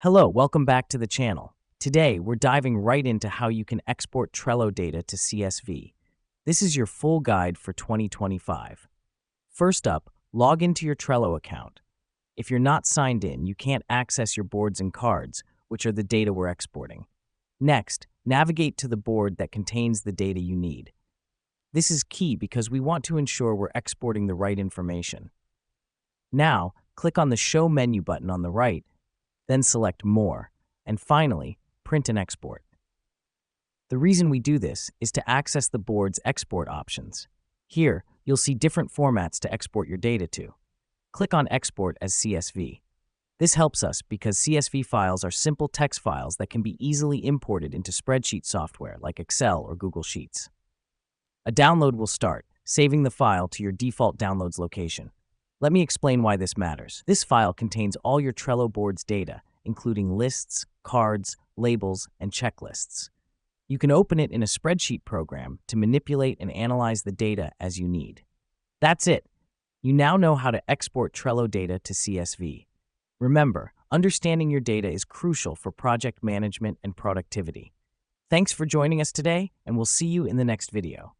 Hello, welcome back to the channel. Today, we're diving right into how you can export Trello data to CSV. This is your full guide for 2025. First up, log into your Trello account. If you're not signed in, you can't access your boards and cards, which are the data we're exporting. Next, navigate to the board that contains the data you need. This is key because we want to ensure we're exporting the right information. Now, click on the Show menu button on the right, then select More, and finally, Print and Export. The reason we do this is to access the board's export options. Here, you'll see different formats to export your data to. Click on Export as CSV. This helps us because CSV files are simple text files that can be easily imported into spreadsheet software like Excel or Google Sheets. A download will start, saving the file to your default downloads location. Let me explain why this matters. This file contains all your Trello board's data, including lists, cards, labels, and checklists. You can open it in a spreadsheet program to manipulate and analyze the data as you need. That's it. You now know how to export Trello data to CSV. Remember, understanding your data is crucial for project management and productivity. Thanks for joining us today, and we'll see you in the next video.